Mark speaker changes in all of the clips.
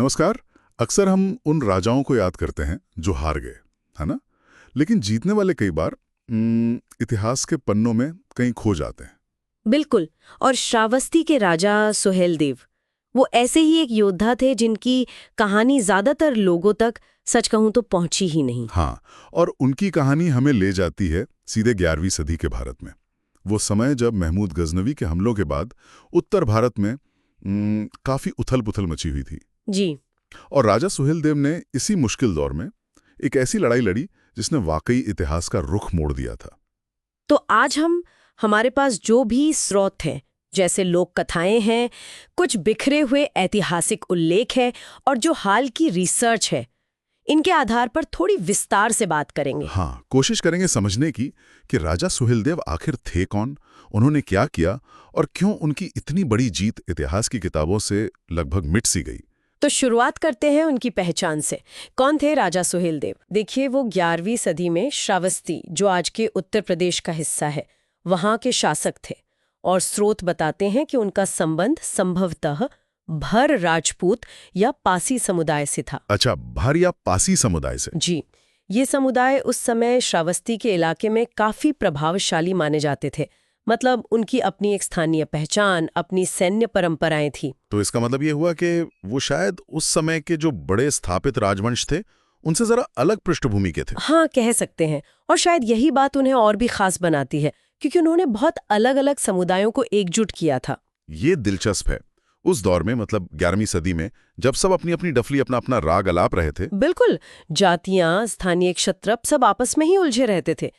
Speaker 1: नमस्कार। अक्सर हम उन राजाओं को याद करते हैं जो हार गए, है ना? लेकिन जीतने वाले कई बार इतिहास के पन्नों में कहीं खो जाते हैं।
Speaker 2: बिल्कुल। और श्रावस्ती के राजा सुहेलदेव, वो ऐसे ही एक योद्धा थे जिनकी कहानी ज्यादातर लोगों तक सच कहूं तो पहुंची ही नहीं।
Speaker 1: हाँ, और उनकी कहानी हमें ले जाती है सीधे 11वीं सदी के भारत में। वो समय जब महमूद गजनवी के हमलों के बाद उत्तर भारत में काफी उथल-पुथल मची हुई थी।
Speaker 2: जी।
Speaker 1: और राजा सुहेलदेव ने इसी मुश्किल दौर में एक ऐसी लड़ाई लड़ी जिसने वाकई इतिहास का रुख मोड़ दिया था।
Speaker 2: तो आज हमारे पास जो भी स्रोत हैं, जैसे लोक कथाएं हैं, कुछ बिखरे हुए ऐतिहासिक उल्लेख है और जो हाल की रिसर्च है, इनके आधार पर थोड़ी विस्तार से बात करेंगे।
Speaker 1: हाँ, कोशिश करेंगे समझने की कि राजा सुहेलदेव आखिर थे कौन, उन्होंने क्या किया और क्यों उनकी इतनी बड़ी जीत इतिहास की किताबों से लगभग मिट सी गई।
Speaker 2: तो शुरुआत करते हैं उनकी पहचान से। कौन थे राजा सुहेलदेव? देखिए, वो 11वीं सदी में श्रावस्ती, जो आज के उत्तर प्रदेश का हिस्सा है, वहां के शासक थे। और स्रोत बताते हैं कि उनका संबंध संभवतः भर राजपूत या पासी समुदाय से था।
Speaker 1: अच्छा, भर या पासी समुदाय से?
Speaker 2: जी। ये समुदाय उस समय श्रावस्ती के इलाके में काफी प्रभावशाली माने जाते थे। मतलब उनकी अपनी एक स्थानीय पहचान, अपनी सैन्य परंपराएं थी।
Speaker 1: तो इसका मतलब ये हुआ कि वो शायद उस समय के जो बड़े स्थापित राजवंश थे उनसे जरा अलग पृष्ठभूमि के थे।
Speaker 2: हाँ, कह सकते हैं। और शायद यही बात उन्हें और भी खास बनाती है, क्योंकि उन्होंने बहुत अलग अलग समुदायों को एकजुट किया था।
Speaker 1: ये दिलचस्प है। उस दौर में, मतलब 11वीं सदी में, जब सब अपनी अपनी डफली अपना अपना राग अलाप रहे थे।
Speaker 2: बिल्कुल। जातियां, स्थानीय क्षत्रप सब आपस में ही उलझे रहते थे।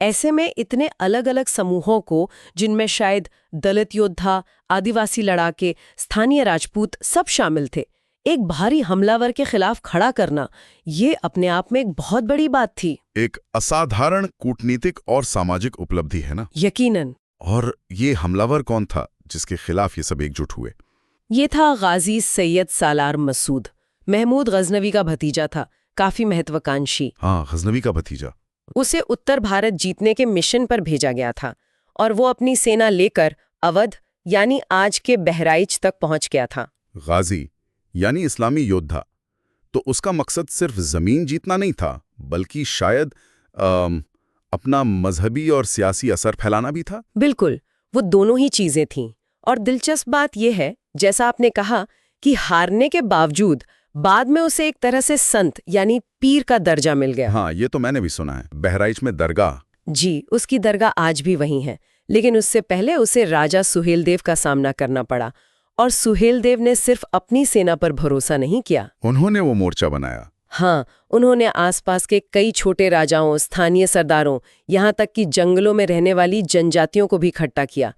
Speaker 2: ऐसे में इतने अलग अलग समूहों को, जिनमें शायद दलित योद्धा, आदिवासी लड़ाके, स्थानीय राजपूत सब शामिल थे, एक भारी हमलावर के खिलाफ खड़ा करना, ये अपने आप में एक बहुत बड़ी बात थी।
Speaker 1: एक असाधारण कूटनीतिक और सामाजिक उपलब्धि है ना?
Speaker 2: यकीनन।
Speaker 1: और ये हमलावर कौन था जिसके खिलाफ ये सब एकजुट हुए?
Speaker 2: ये था गाजी सैयद सालार मसूद। महमूद गजनवी का भतीजा था, काफी महत्वाकांक्षी।
Speaker 1: हाँ, गजनवी का भतीजा।
Speaker 2: उसे उत्तर भारत जीतने के मिशन पर भेजा गया था और वो अपनी सेना लेकर अवध यानी आज के बहराइच तक पहुंच गया था।
Speaker 1: गाजी यानी इस्लामी योद्धा, तो उसका मकसद सिर्फ जमीन जीतना नहीं था, बल्कि शायद अपना मजहबी और सियासी असर फैलाना भी था।
Speaker 2: बिल्कुल, वो दोनों ही चीजें थीं। और दिलचस्प बात यह है, जैसा आपने कहा, कि हारने के बावजूद बाद में उसे एक तरह से संत यानी पीर का दर्जा मिल गया।
Speaker 1: हाँ, ये तो मैंने भी सुना है। बहराइच में दरगाह।
Speaker 2: जी, उसकी दरगाह आज भी वहीं है। लेकिन उससे पहले उसे राजा सुहेलदेव का सामना करना पड़ा। और सुहेलदेव ने सिर्फ अपनी सेना पर भरोसा नहीं किया,
Speaker 1: उन्होंने वो मोर्चा बनाया।
Speaker 2: हाँ, उन्होंने आसपास के कई छोटे राजाओं, स्थानीय सरदारों, यहाँ तक कि जंगलों में रहने वाली जनजातियों को भी इकट्ठा किया।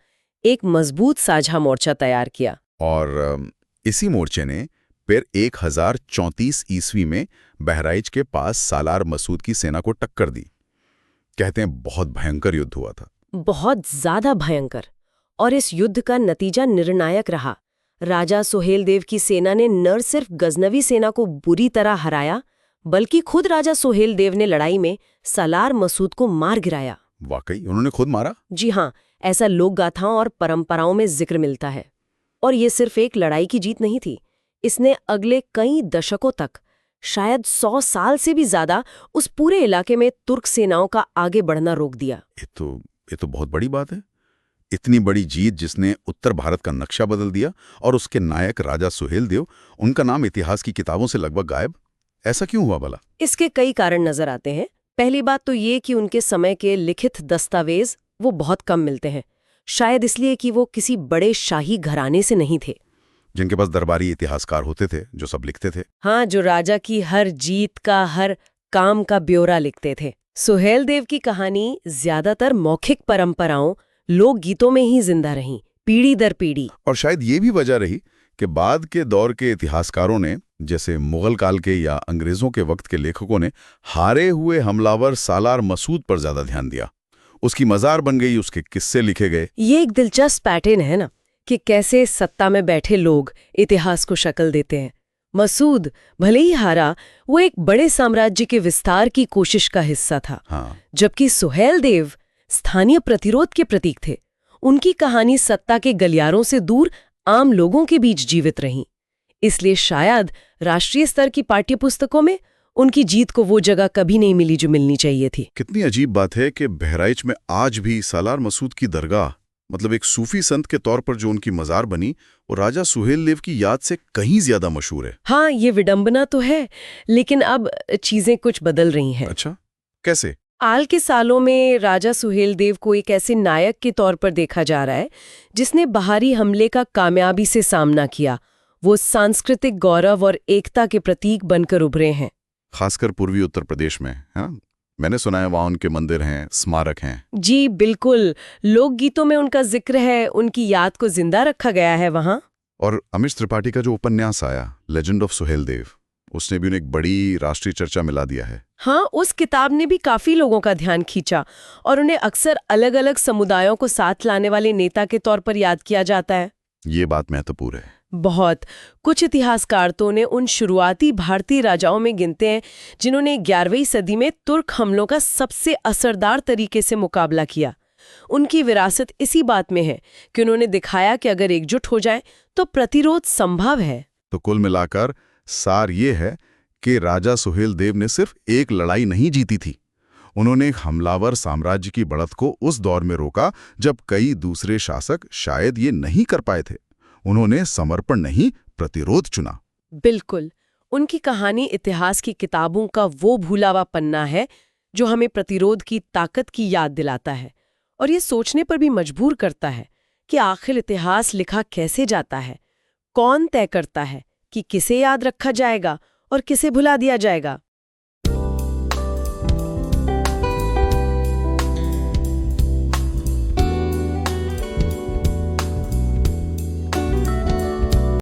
Speaker 2: एक मजबूत साझा मोर्चा तैयार किया।
Speaker 1: और इसी मोर्चे ने फिर 1034 ईस्वी में बहराइच के पास सालार मसूद की सेना को टक्कर दी। कहते हैं बहुत भयंकर युद्ध हुआ था।
Speaker 2: बहुत ज्यादा भयंकर। और इस युद्ध का नतीजा निर्णायक रहा। राजा सुहेलदेव की सेना ने न सिर्फ गजनवी सेना को बुरी तरह हराया, बल्कि खुद राजा सुहेलदेव ने लड़ाई में सालार मसूद को मार गिराया।
Speaker 1: वाकई उन्होंने खुद मारा?
Speaker 2: जी हाँ, ऐसा लोक गाथाओं और परंपराओं में जिक्र मिलता है। और ये सिर्फ एक लड़ाई की जीत नहीं थी, इसने अगले कई दशकों तक, शायद 100 साल से भी ज्यादा, उस पूरे इलाके में तुर्क सेनाओं का आगे बढ़ना रोक दिया।
Speaker 1: ये तो बहुत बड़ी बात है। इतनी बड़ी जीत जिसने उत्तर भारत का नक्शा बदल दिया, और उसके नायक राजा सुहेलदेव, उनका नाम इतिहास की किताबों से लगभग गायब। ऐसा क्यों हुआ भला?
Speaker 2: इसके कई कारण नजर आते हैं। पहली बात तो ये कि उनके समय के लिखित दस्तावेज वो बहुत कम मिलते हैं। शायद इसलिए कि वो किसी बड़े शाही घराने से नहीं थे,
Speaker 1: जिनके पास दरबारी इतिहासकार होते थे जो सब लिखते थे।
Speaker 2: हाँ, जो राजा की हर जीत का, हर काम का ब्यौरा लिखते थे। सुहेलदेव की कहानी ज्यादातर मौखिक परंपराओं, लोक गीतों में ही जिंदा रही, पीढ़ी दर पीढ़ी।
Speaker 1: और शायद ये भी वजह रही कि बाद के दौर के इतिहासकारों ने, जैसे मुगल काल के या अंग्रेजों के वक्त के लेखकों ने, हारे हुए हमलावर सालार मसूद पर ज्यादा ध्यान दिया। उसकी मजार बन गई, उसके किस्से लिखे गए।
Speaker 2: ये एक दिलचस्प पैटर्न है ना, कि कैसे सत्ता में बैठे लोग इतिहास को शक्ल देते हैं। मसूद भले ही हारा, वो एक बड़े साम्राज्य के विस्तार की कोशिश का हिस्सा था।
Speaker 1: हाँ।
Speaker 2: जबकि सुहेलदेव स्थानीय प्रतिरोध के प्रतीक थे। उनकी कहानी सत्ता के गलियारों से दूर आम लोगों के बीच जीवित रही। इसलिए शायद राष्ट्रीय स्तर की पाठ्यपुस्तकों में उनकी जीत को वो जगह कभी नहीं मिली जो मिलनी चाहिए थी।
Speaker 1: कितनी अजीब बात है कि बहराइच में आज भी सालार मसूद की दरगाह, मतलब एक सूफी संत के तौर पर जो उनकी मजार बनी, वो राजा सुहेल देव की याद से कहीं ज्यादा मशहूर है।
Speaker 2: हाँ, ये विडंबना तो है, लेकिन अब चीजें कुछ बदल रही हैं।
Speaker 1: अच्छा, कैसे?
Speaker 2: हाल के सालों में राजा सुहेल देव को एक ऐसे नायक के तौर पर देखा जा रहा है जिसने बाहरी हमले का कामयाबी से सामना किया। वो सांस्कृतिक गौरव और एकता के प्रतीक बनकर उभरे हैं,
Speaker 1: खासकर पूर्वी उत्तर प्रदेश में। हाँ, मैंने सुना है वहाँ उनके मंदिर हैं, स्मारक हैं।
Speaker 2: जी बिल्कुल, लोकगीतों में उनका जिक्र है, उनकी याद को जिंदा रखा गया है वहाँ।
Speaker 1: और अमीश त्रिपाठी का जो उपन्यास आया, लेजेंड ऑफ सुहेल देव, उसने भी उन्हें एक बड़ी राष्ट्रीय चर्चा मिला दिया है।
Speaker 2: हाँ, उस किताब ने भी काफी लोगों का ध्यान खींचा और उन्हें अक्सर अलग अलग समुदायों को साथ लाने वाले नेता के तौर पर याद किया जाता है।
Speaker 1: ये बात महत्वपूर्ण है।
Speaker 2: बहुत। कुछ इतिहासकार तो उन्हें उन शुरुआती भारतीय राजाओं में गिनते हैं जिन्होंने 11वीं सदी में तुर्क हमलों का सबसे असरदार तरीके से मुकाबला किया। उनकी विरासत इसी बात में है कि उन्होंने दिखाया कि अगर एकजुट हो जाए तो प्रतिरोध संभव है।
Speaker 1: तो कुल मिलाकर सार ये है कि राजा सुहेल देव ने सिर्फ एक लड़ाई नहीं जीती थी। उन्होंने एक हमलावर साम्राज्य की बढ़त को उस दौर में रोका जब कई दूसरे शासक शायद ये नहीं कर पाए थे। उन्होंने समर्पण नहीं, प्रतिरोध चुना।
Speaker 2: बिल्कुल, उनकी कहानी इतिहास की किताबों का वो भूला हुआ पन्ना है जो हमें प्रतिरोध की ताकत की याद दिलाता है और ये सोचने पर भी मजबूर करता है कि आखिर इतिहास लिखा कैसे जाता है, कौन तय करता है कि किसे याद रखा जाएगा और किसे भुला दिया जाएगा।